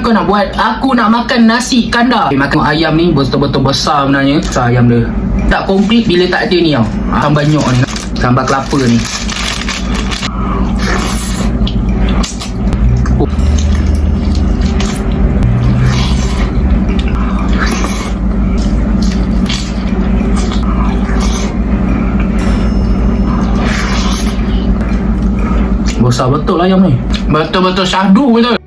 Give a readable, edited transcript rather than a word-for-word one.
kau nak buat? Aku nak makan nasi kandar. Makan ayam ni betul-betul besar sebenarnya. Besar ayam dia. Tak komplit bila tak ada ni tau. Sambal nyok ni. Sambal kelapa ni. Besar betul ayam ni. Betul-betul syahdu betul.